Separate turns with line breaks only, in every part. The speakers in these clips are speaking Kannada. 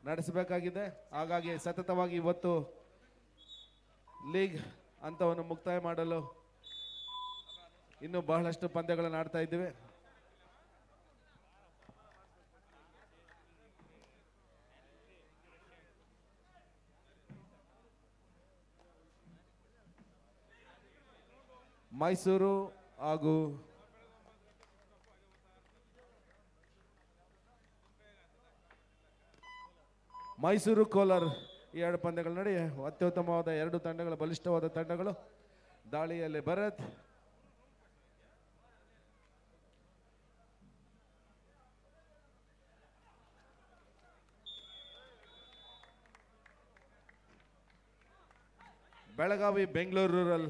ನಡೆಸಬೇಕಾಗಿದೆ. ಹಾಗಾಗಿ ಸತತವಾಗಿ ಇವತ್ತು ಲೀಗ್ ಹಂತವನ್ನು ಮುಕ್ತಾಯ ಮಾಡಲು ಇನ್ನೂ ಬಹಳಷ್ಟು ಪಂದ್ಯಗಳನ್ನು ಆಡ್ತಾ ಇದ್ದೀವಿ. ಮೈಸೂರು ಹಾಗೂ ಮೈಸೂರು ಕೋಲಾರ ಈ ಎರಡು ಪಂದ್ಯಗಳ ನಡುವೆ ಅತ್ಯುತ್ತಮವಾದ ಎರಡು ತಂಡಗಳು, ಬಲಿಷ್ಠವಾದ ತಂಡಗಳು. ದಾಳಿಯಲ್ಲಿ ಭರತ್, ಬೆಳಗಾವಿ ಬೆಂಗಳೂರು ರೂರಲ್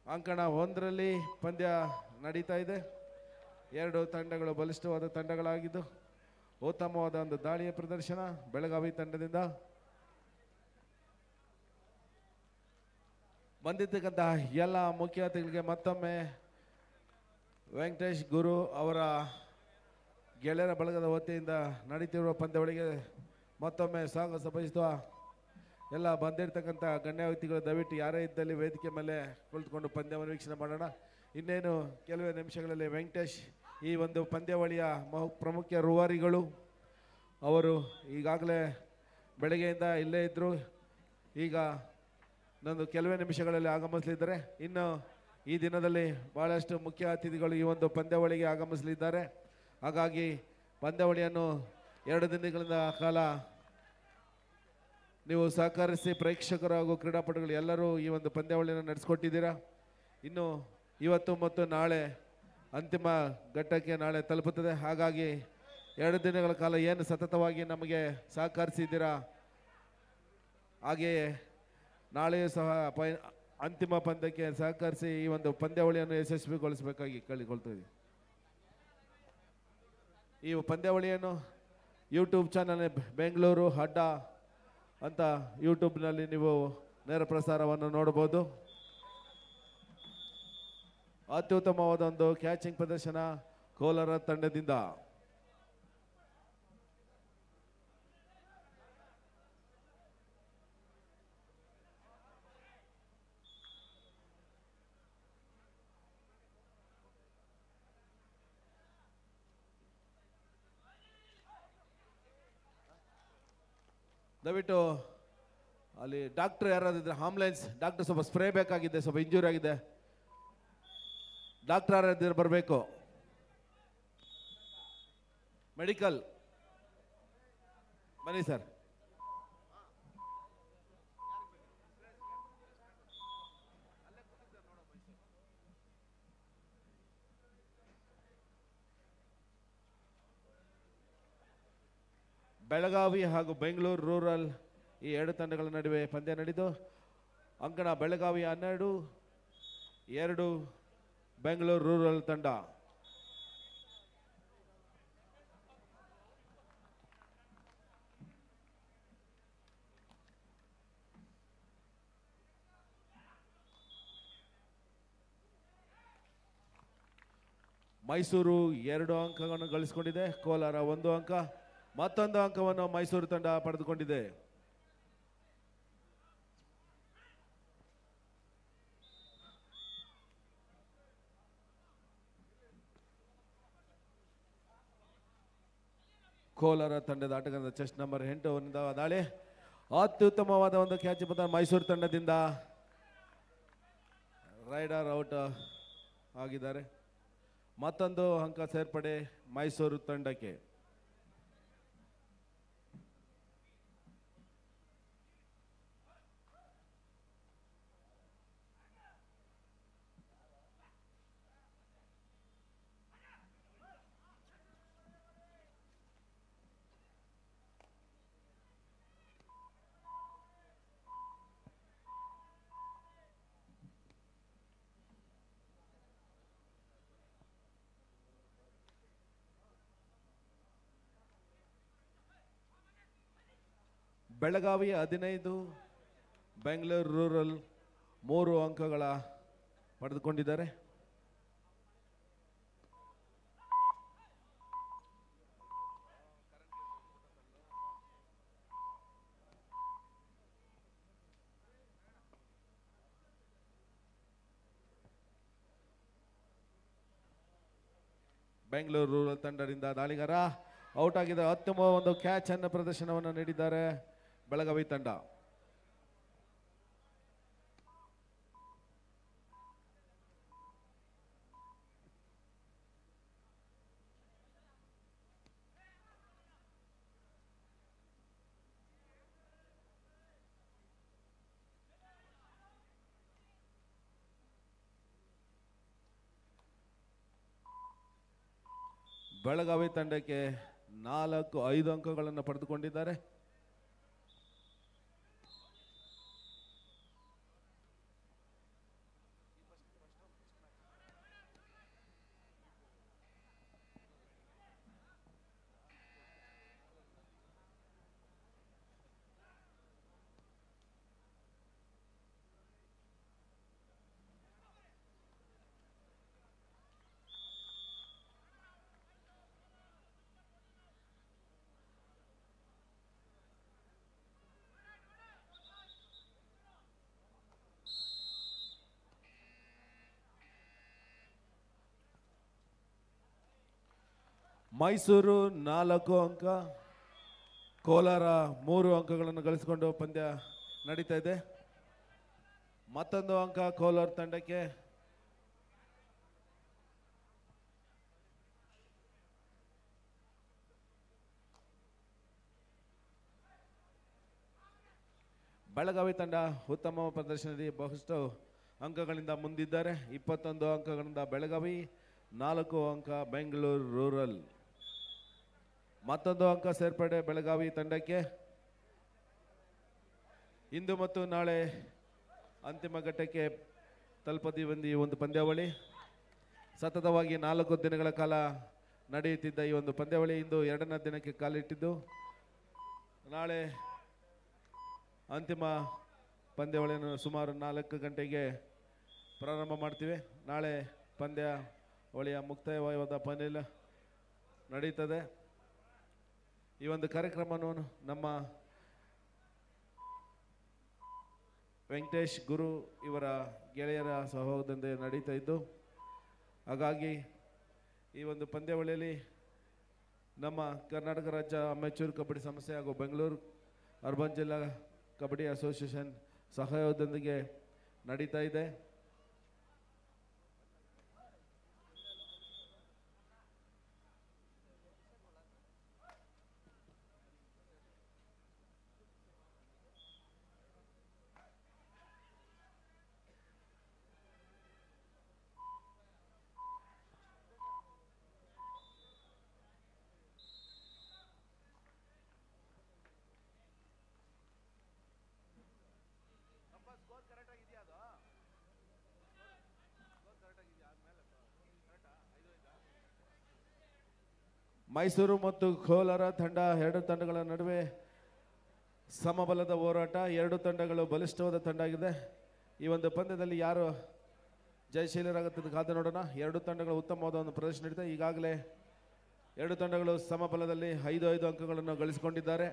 ಅಂಕಣ 1ರಲ್ಲಿ ಪಂದ್ಯ ನಡೀತಾ ಇದೆ. ಎರಡು ತಂಡಗಳು ಬಲಿಷ್ಠವಾದ ತಂಡಗಳಾಗಿದ್ದು ಉತ್ತಮವಾದ ಒಂದು ದಾಳಿಯ ಪ್ರದರ್ಶನ ಬೆಳಗಾವಿ ತಂಡದಿಂದ. ಬಂದಿದ್ದಕ್ಕಂತಹ ಎಲ್ಲ ಮುಖ್ಯ ಅತಿಥಿಗಳಿಗೆ ಮತ್ತೊಮ್ಮೆ ವೆಂಕಟೇಶ್ ಗುರು ಅವರ ಗೆಳೆಯರ ಬಳಗದ ವತಿಯಿಂದ ನಡೀತಿರುವ ಪಂದ್ಯಾವಳಿಗೆ ಮತ್ತೊಮ್ಮೆ ಸ್ವಾಗತ ಬಯಸುವ ಎಲ್ಲ ಬಂದಿರತಕ್ಕಂಥ ಗಣ್ಯ ವ್ಯಕ್ತಿಗಳು ದಯವಿಟ್ಟು ಯಾರೇ ಇದ್ದಲ್ಲಿ ವೇದಿಕೆ ಮೇಲೆ ಕುಳಿತುಕೊಂಡು ಪಂದ್ಯವನ್ನು ವೀಕ್ಷಣೆ ಮಾಡೋಣ. ಇನ್ನೇನು ಕೆಲವೇ ನಿಮಿಷಗಳಲ್ಲಿ ವೆಂಕಟೇಶ್ ಈ ಒಂದು ಪಂದ್ಯಾವಳಿಯ ಪ್ರಮುಖ ರೂವಾರಿಗಳು ಅವರು ಈಗಾಗಲೇ ಬೆಳಗ್ಗೆಯಿಂದ ಇಲ್ಲೇ ಇದ್ದರು. ಈಗ ನಂದು ಕೆಲವೇ ನಿಮಿಷಗಳಲ್ಲಿ ಆಗಮಿಸಲಿದ್ದಾರೆ. ಇನ್ನು ಈ ದಿನದಲ್ಲಿ ಬಹಳಷ್ಟು ಮುಖ್ಯ ಅತಿಥಿಗಳು ಈ ಒಂದು ಪಂದ್ಯಾವಳಿಗೆ ಆಗಮಿಸಲಿದ್ದಾರೆ. ಹಾಗಾಗಿ ಪಂದ್ಯಾವಳಿಯನ್ನು 2 ದಿನಗಳಿಂದ ಕಾಲ ನೀವು ಸಹಕರಿಸಿ ಪ್ರೇಕ್ಷಕರು ಹಾಗೂ ಕ್ರೀಡಾಪಟುಗಳು ಎಲ್ಲರೂ ಈ ಒಂದು ಪಂದ್ಯಾವಳಿಯನ್ನು ನಡೆಸಿಕೊಟ್ಟಿದ್ದೀರಾ. ಇನ್ನು ಇವತ್ತು ಮತ್ತು ನಾಳೆ ಅಂತಿಮ ಘಟ್ಟಕ್ಕೆ ನಾಳೆ ತಲುಪುತ್ತದೆ. ಹಾಗಾಗಿ 2 ದಿನಗಳ ಕಾಲ ಏನು ಸತತವಾಗಿ ನಮಗೆ ಸಹಕರಿಸಿದ್ದೀರಾ, ಹಾಗೆಯೇ ನಾಳೆಯೂ ಸಹ ಅಂತಿಮ ಪಂದ್ಯಕ್ಕೆ ಸಹಕರಿಸಿ ಈ ಒಂದು ಪಂದ್ಯಾವಳಿಯನ್ನು ಯಶಸ್ವಿಗೊಳಿಸಬೇಕಾಗಿ ಕೇಳಿಕೊಳ್ತೀವಿ. ಈ ಪಂದ್ಯಾವಳಿಯನ್ನು ಯೂಟ್ಯೂಬ್ ಚಾನಲ್ ಬೆಂಗಳೂರು ಅಡ್ಡ ಅಂತ ಯೂಟ್ಯೂಬ್ನಲ್ಲಿ ನೀವು ನೇರ ಪ್ರಸಾರವನ್ನು ನೋಡಬಹುದು. ಅತ್ಯುತ್ತಮವಾದ ಒಂದು ಕ್ಯಾಚಿಂಗ್ ಪ್ರದರ್ಶನ ಕೋಲಾರ ತಂಡದಿಂದ. ದಯವಿಟ್ಟು ಅಲ್ಲಿ ಡಾಕ್ಟರ್ ಯಾರಾದಿದ್ರೆ ಆಂಬುಲೆನ್ಸ್ ಡಾಕ್ಟರ್ ಸ್ವಲ್ಪ ಸ್ಪ್ರೇ ಬೇಕಾಗಿದೆ, ಸ್ವಲ್ಪ ಇಂಜೂರಿ ಆಗಿದೆ. ಡಾಕ್ಟರ್ ಯಾರಾದಿದ್ರೆ ಬರಬೇಕು. ಮೆಡಿಕಲ್ ಬನ್ನಿ ಸರ್. ಬೆಳಗಾವಿ ಹಾಗೂ ಬೆಂಗಳೂರು ರೂರಲ್ ಈ ಎರಡು ತಂಡಗಳ ನಡುವೆ ಪಂದ್ಯ ನಡೆದು ಅಂಕಣ ಬೆಳಗಾವಿ 12-2 ಬೆಂಗಳೂರು ರೂರಲ್ ತಂಡ. ಮೈಸೂರು 2 ಅಂಕಗಳನ್ನು ಗಳಿಸಿಕೊಂಡಿದೆ, ಕೋಲಾರ 1 ಅಂಕ. ಮತ್ತೊಂದು ಅಂಕವನ್ನು ಮೈಸೂರು ತಂಡ ಪಡೆದುಕೊಂಡಿದೆ. ಕೋಲಾರ ತಂಡದ ಆಟಗಾರ ಚೆಸ್ಟ್ ನಂಬರ್ 8 ದಾಳಿ. ಅತ್ಯುತ್ತಮವಾದ ಒಂದು ಕ್ಯಾಚ್ ಮೈಸೂರು ತಂಡದಿಂದ. ರೈಡರ್ ಔಟ್ ಆಗಿದ್ದಾರೆ. ಮತ್ತೊಂದು ಅಂಕ ಸೇರ್ಪಡೆ ಮೈಸೂರು ತಂಡಕ್ಕೆ. ಬೆಳಗಾವಿ 15, ಬೆಂಗಳೂರು ರೂರಲ್ 3 ಅಂಕಗಳ ಪಡೆದುಕೊಂಡಿದ್ದಾರೆ. ಬೆಂಗಳೂರು ರೂರಲ್ ತಂಡದಿಂದ ದಾಳಿಗಾರ ಔಟ್ ಆಗಿದೆ. ಅತ್ಯುತ್ತಮ ಒಂದು ಕ್ಯಾಚ್ ಅನ್ನು ಪ್ರದರ್ಶನವನ್ನು ನೀಡಿದ್ದಾರೆ ಬೆಳಗಾವಿ ತಂಡ. ಬೆಳಗಾವಿ ತಂಡಕ್ಕೆ 4-5 ಅಂಕಗಳನ್ನು ಪಡೆದುಕೊಂಡಿದ್ದಾರೆ. ಮೈಸೂರು 4 ಅಂಕ, ಕೋಲಾರ 3 ಅಂಕಗಳನ್ನು ಗಳಿಸಿಕೊಂಡು ಪಂದ್ಯ ನಡೀತಾ ಇದೆ. ಮತ್ತೊಂದು ಅಂಕ ಕೋಲಾರ ತಂಡಕ್ಕೆ. ಬೆಳಗಾವಿ ತಂಡ ಉತ್ತಮ ಪ್ರದರ್ಶನದಲ್ಲಿ ಬಹಳಷ್ಟು ಅಂಕಗಳಿಂದ ಮುಂದಿದ್ದಾರೆ. 21 ಅಂಕಗಳಿಂದ ಬೆಳಗಾವಿ, 4 ಅಂಕ ಬೆಂಗಳೂರು ರೂರಲ್. ಮತ್ತೊಂದು ಅಂಕ ಸೇರ್ಪಡೆ ಬೆಳಗಾವಿ ತಂಡಕ್ಕೆ. ಇಂದು ಮತ್ತು ನಾಳೆ ಅಂತಿಮ ಘಟ್ಟಕ್ಕೆ ತಲುಪದಿ ಈ ಒಂದು ಪಂದ್ಯಾವಳಿ. ಸತತವಾಗಿ 4 ದಿನಗಳ ಕಾಲ ನಡೆಯುತ್ತಿದ್ದ ಈ ಒಂದು ಪಂದ್ಯಾವಳಿ ಇಂದು 2ನೇ ದಿನಕ್ಕೆ ಕಾಲಿಟ್ಟಿದ್ದು, ನಾಳೆ ಅಂತಿಮ ಪಂದ್ಯಾವಳಿಯನ್ನು ಸುಮಾರು 4 ಗಂಟೆಗೆ ಪ್ರಾರಂಭ ಮಾಡ್ತೀವಿ. ನಾಳೆ ಪಂದ್ಯಾವಳಿಯ ಮುಕ್ತಾಯವಾದ ಪಂದ್ಯ ನಡೀತದೆ. ಈ ಒಂದು ಕಾರ್ಯಕ್ರಮವನ್ನು ನಮ್ಮ ವೆಂಕಟೇಶ್ ಗುರು ಇವರ ಗೆಳೆಯರ ಸಹಯೋಗದಿಂದ ನಡೀತಾ ಇದ್ದು, ಹಾಗಾಗಿ ಈ ಒಂದು ಪಂದ್ಯಾವಳಿಯಲ್ಲಿ ನಮ್ಮ ಕರ್ನಾಟಕ ರಾಜ್ಯ ಅಮೆಚೂರ್ ಕಬಡ್ಡಿ ಸಂಸ್ಥೆ ಹಾಗೂ ಬೆಂಗಳೂರು ಅರ್ಬನ್ ಜಿಲ್ಲಾ ಕಬಡ್ಡಿ ಅಸೋಸಿಯೇಷನ್ ಸಹಯೋಗದೊಂದಿಗೆ ನಡೀತಾ ಇದೆ. ಮೈಸೂರು ಮತ್ತು ಕೋಲಾರ ತಂಡ, 2 ತಂಡಗಳ ನಡುವೆ ಸಮಬಲದ ಹೋರಾಟ. 2 ತಂಡಗಳು ಬಲಿಷ್ಠವಾದ ತಂಡ ಆಗಿದೆ. ಈ ಒಂದು ಪಂದ್ಯದಲ್ಲಿ ಯಾರು ಜಯಶೀಲರಾಗುತ್ತದೆ ಕಾದು ನೋಡೋಣ. 2 ತಂಡಗಳು ಉತ್ತಮವಾದ ಒಂದು ಪ್ರದರ್ಶನ ನೀಡಿದೆ. ಈಗಾಗಲೇ 2 ತಂಡಗಳು ಸಮಬಲದಲ್ಲಿ 5 ಅಂಕಗಳನ್ನು ಗಳಿಸಿಕೊಂಡಿದ್ದಾರೆ.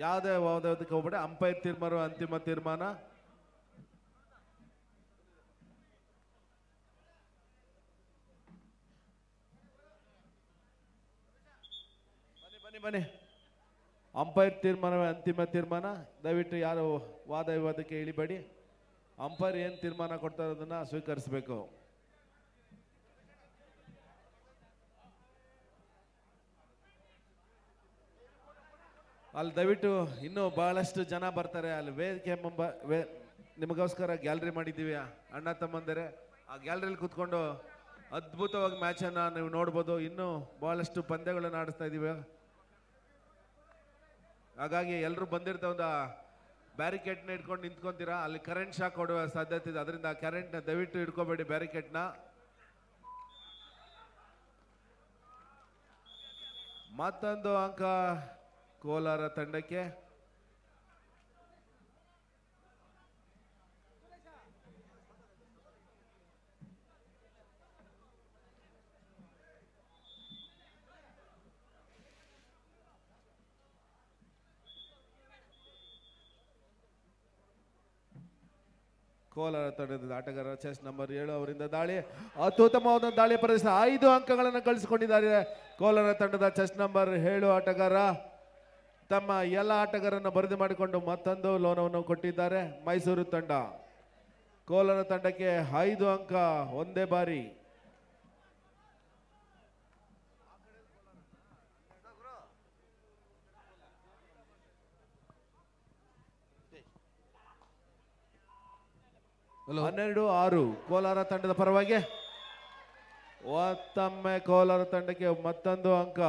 ಯಾವುದೇ ವಾದಕ್ಕೆ ಹೋಗ್ಬೇಡಿ. ಅಂಪೈರ್ ತೀರ್ಮಾನ ಅಂತಿಮ ತೀರ್ಮಾನ. ಬನ್ನಿ, ಅಂಪೈರ್ ತೀರ್ಮಾನವೇ ಅಂತಿಮ ತೀರ್ಮಾನ. ದಯವಿಟ್ಟು ಯಾರು ವಾದ ವಿವಾದಕ್ಕೆ ಇಳಿಬೇಡಿ. ಅಂಪೈರ್ ಏನು ತೀರ್ಮಾನ ಕೊಡ್ತಾರೆ ಅದನ್ನ ಸ್ವೀಕರಿಸಬೇಕು. ಅಲ್ಲಿ ದಯವಿಟ್ಟು ಇನ್ನೂ ಬಹಳಷ್ಟು ಜನ ಬರ್ತಾರೆ. ಅಲ್ಲಿ ವೇದಿಕೆ ನಿಮಗೋಸ್ಕರ ಗ್ಯಾಲರಿ ಮಾಡಿದ್ದೀವಿ ಅಣ್ಣ ತಮ್ಮಂದರೆ. ಆ ಗ್ಯಾಲರಿಯಲ್ಲಿ ಕೂತ್ಕೊಂಡು ಅದ್ಭುತವಾಗಿ ಮ್ಯಾಚನ್ನು ನೀವು ನೋಡ್ಬೋದು. ಇನ್ನೂ ಬಹಳಷ್ಟು ಪಂದ್ಯಗಳನ್ನು ಆಡಿಸ್ತಾ ಇದ್ದೀವಿ. ಹಾಗಾಗಿ ಎಲ್ಲರೂ ಬಂದಿರ್ತಾ ಒಂದು ಬ್ಯಾರಿಕೇಡ್ನ ಇಟ್ಕೊಂಡು ನಿಂತ್ಕೊಂತೀರಾ. ಅಲ್ಲಿ ಕರೆಂಟ್ ಶಾಕ್ ಕೊಡುವ ಸಾಧ್ಯತೆ ಇದೆ. ಅದರಿಂದ ಕರೆಂಟ್ನ ದಯವಿಟ್ಟು ಇಟ್ಕೋಬೇಡಿ ಬ್ಯಾರಿಕೇಡ್ನ. ಮತ್ತೊಂದು ಅಂಕ ಕೋಲಾರ ತಂಡಕ್ಕೆ. ಕೋಲಾರ ತಂಡದ ಆಟಗಾರ ಚೆಸ್ ನಂಬರ್ 7 ಅವರಿಂದ ದಾಳಿ, ಅತ್ಯುತ್ತಮವಾದ ದಾಳಿ ಪ್ರದರ್ಶನ, 5 ಅಂಕಗಳನ್ನು ಗಳಿಸಿಕೊಂಡಿದ್ದಾರೆ ಕೋಲಾರ ತಂಡದ ಚೆಸ್ ನಂಬರ್ 7 ಆಟಗಾರ. ತಮ್ಮ ಎಲ್ಲ ಆಟಗಾರರನ್ನು ಬರೆದು ಮಾಡಿಕೊಂಡು ಮತ್ತೊಂದು ಲೋನವನ್ನು ಕೊಟ್ಟಿದ್ದಾರೆ ಮೈಸೂರು ತಂಡ. ಕೋಲಾರ ತಂಡಕ್ಕೆ 5 ಅಂಕ ಒಂದೇ ಬಾರಿ.
ಹಲೋ
12-6 ಕೋಲಾರ ತಂಡದ ಪರವಾಗಿ. ಮತ್ತೊಮ್ಮೆ ಕೋಲಾರ ತಂಡಕ್ಕೆ ಮತ್ತೊಂದು ಅಂಕ.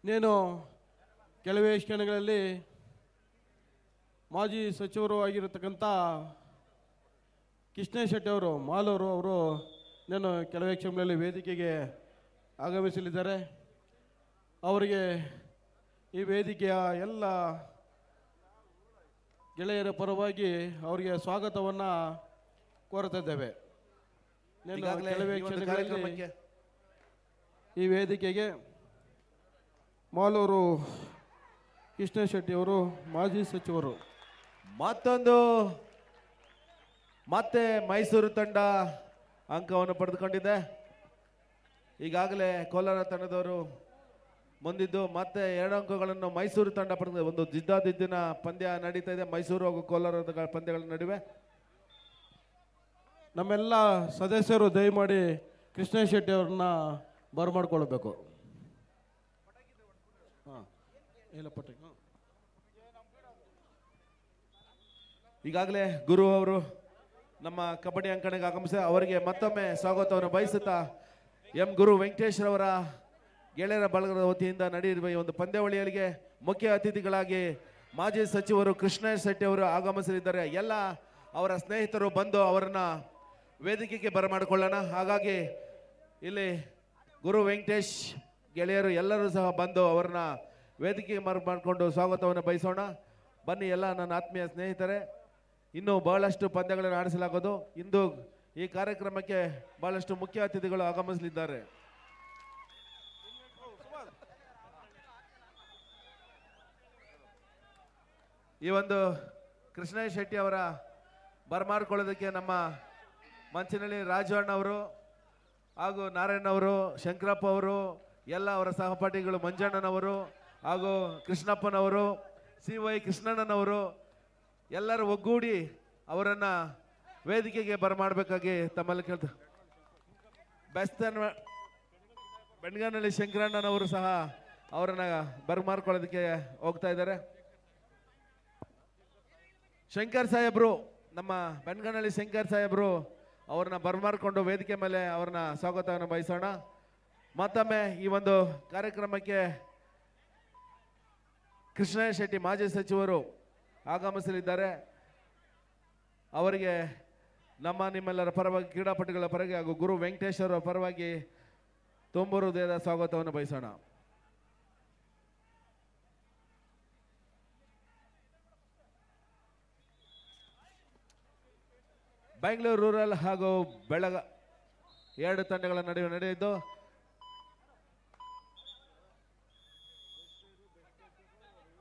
నేను ಕೆಲವೇ ಕ್ಷಣಗಳಲ್ಲಿ ಮಾಜಿ ಸಚಿವರು ಆಗಿರತಕ್ಕಂಥ ಕೃಷ್ಣ ಶೆಟ್ಟಿ ಅವರು ಮಾಲೂರು ಅವರು ನಾನು ಕೆಲವೇ ಕ್ಷಣಗಳಲ್ಲಿ ವೇದಿಕೆಗೆ ಆಗಮಿಸಲಿದ್ದಾರೆ. ಅವರಿಗೆ ಈ ವೇದಿಕೆಯ ಎಲ್ಲ ಗೆಳೆಯರ ಪರವಾಗಿ ಅವರಿಗೆ ಸ್ವಾಗತವನ್ನು ಕೋರುತ್ತಿದ್ದೇವೆ. ನಾನು ಕೆಲವೇ ಕ್ಷಣಗಳಲ್ಲಿ ಈ ವೇದಿಕೆಗೆ ಮಾಲೂರು ಕೃಷ್ಣ ಶೆಟ್ಟಿ ಅವರು ಮಾಜಿ ಸಚಿವರು.
ಮತ್ತೆ ಮೈಸೂರು ತಂಡ ಅಂಕವನ್ನು ಪಡೆದುಕೊಂಡಿದೆ. ಈಗಾಗಲೇ ಕೋಲಾರ ತಂಡದವರು ಮುಂದಿದ್ದು ಮತ್ತೆ 2 ಅಂಕಗಳನ್ನು ಮೈಸೂರು ತಂಡ ಪಡೆದ ಒಂದು ಜಿದ್ದಾದಿದ್ದಿನ ಪಂದ್ಯ ನಡೀತಾ ಇದೆ ಮೈಸೂರು ಹಾಗೂ ಕೋಲಾರದ ಪಂದ್ಯಗಳ ನಡುವೆ.
ನಮ್ಮೆಲ್ಲ ಸದಸ್ಯರು ದಯಮಾಡಿ ಕೃಷ್ಣ ಶೆಟ್ಟಿ ಅವ್ರನ್ನ ಬರಮಾಡ್ಕೊಳ್ಬೇಕು.
ಈಗಾಗಲೇ ಗುರು ಅವರು ನಮ್ಮ ಕಬಡ್ಡಿ ಅಂಕಣಕ್ಕೆ ಆಗಮಿಸಿ ಅವರಿಗೆ ಮತ್ತೊಮ್ಮೆ ಸ್ವಾಗತವನ್ನು ಬಯಸುತ್ತಾ ಗುರು ವೆಂಕಟೇಶ್ ರವರ ಗೆಳೆಯರ ಬಳಗದ ವತಿಯಿಂದ ನಡೆಯುವ ಈ ಒಂದು ಪಂದ್ಯಾವಳಿಯಲ್ಲಿ ಮುಖ್ಯ ಅತಿಥಿಗಳಾಗಿ ಮಾಜಿ ಸಚಿವರು ಕೃಷ್ಣ ಶೆಟ್ಟಿ ಅವರು ಆಗಮಿಸಲಿದ್ದಾರೆ. ಎಲ್ಲ ಅವರ ಸ್ನೇಹಿತರು ಬಂದು ಅವರನ್ನ ವೇದಿಕೆಗೆ ಬರಮಾಡಿಕೊಳ್ಳೋಣ. ಹಾಗಾಗಿ ಇಲ್ಲಿ ಗುರು ವೆಂಕಟೇಶ್ ಗೆಳೆಯರು ಎಲ್ಲರೂ ಸಹ ಬಂದು ಅವರನ್ನ ವೇದಿಕೆಗೆ ಮಾಡಿಕೊಂಡು ಸ್ವಾಗತವನ್ನು ಬಯಸೋಣ. ಬನ್ನಿ ಎಲ್ಲ ನನ್ನ ಆತ್ಮೀಯ ಸ್ನೇಹಿತರೆ, ಇನ್ನೂ ಬಹಳಷ್ಟು ಪಂದ್ಯಗಳನ್ನು ಆಡಿಸಲಾಗೋದು. ಇಂದು ಈ ಕಾರ್ಯಕ್ರಮಕ್ಕೆ ಬಹಳಷ್ಟು ಮುಖ್ಯ ಅತಿಥಿಗಳು ಆಗಮಿಸಲಿದ್ದಾರೆ. ಈ ಒಂದು ಕೃಷ್ಣ ಶೆಟ್ಟಿ ಅವರ ಬರಮಾಡಿಕೊಳ್ಳೋದಕ್ಕೆ ನಮ್ಮ ಮಂಚಿನಲ್ಲಿ ರಾಜು ಅಣ್ಣವರು ಹಾಗೂ ನಾರಾಯಣ ಅವರು, ಶಂಕರಪ್ಪ ಅವರು, ಎಲ್ಲ ಅವರ ಸಹಪಾಠಿಗಳು ಮಂಜಣ್ಣನವರು ಹಾಗೂ ಕೃಷ್ಣಪ್ಪನವರು, CY ಕೃಷ್ಣಣ್ಣನವರು ಎಲ್ಲರೂ ಒಗ್ಗೂಡಿ ಅವರನ್ನ ವೇದಿಕೆಗೆ ಬರಮಾಡಬೇಕಾಗಿ ತಮ್ಮಲ್ಲಿ ಕೇಳ್ತ. ಬೆಣ್ಗನಹಳ್ಳಿ ಶಂಕರಣ್ಣನವರು ಸಹ ಅವರನ್ನ ಬರಮಾಡ್ಕೊಳ್ಳೋದಕ್ಕೆ ಹೋಗ್ತಾ ಇದ್ದಾರೆ. ಶಂಕರ್ ಸಾಹೇಬ್ರು, ನಮ್ಮ ಬೆಣ್ಗನಹಳ್ಳಿ ಶಂಕರ್ ಸಾಹೇಬ್ರು ಅವ್ರನ್ನ ಬರಮಾಡ್ಕೊಂಡು ವೇದಿಕೆ ಮೇಲೆ ಅವ್ರನ್ನ ಸ್ವಾಗತವನ್ನು ಬಯಸೋಣ. ಮತ್ತೊಮ್ಮೆ ಈ ಒಂದು ಕಾರ್ಯಕ್ರಮಕ್ಕೆ ಕೃಷ್ಣ ಶೆಟ್ಟಿ ಮಾಜಿ ಸಚಿವರು ಆಗಮಿಸಲಿದ್ದಾರೆ. ಅವರಿಗೆ ನಮ್ಮ ನಿಮ್ಮೆಲ್ಲರ ಪರವಾಗಿ, ಕ್ರೀಡಾಪಟುಗಳ ಪರವಾಗಿ ಹಾಗೂ ಗುರು ವೆಂಕಟೇಶ್ ಅವರ ಪರವಾಗಿ ತುಂಬ ಹೃದಯದ ಸ್ವಾಗತವನ್ನು ಬಯಸೋಣ. ಬೆಂಗಳೂರು ರೂರಲ್ ಹಾಗೂ ಬೆಳಗ 2 ತಂಡಗಳ ನಡುವೆ ನಡೆಯಿದ್ದು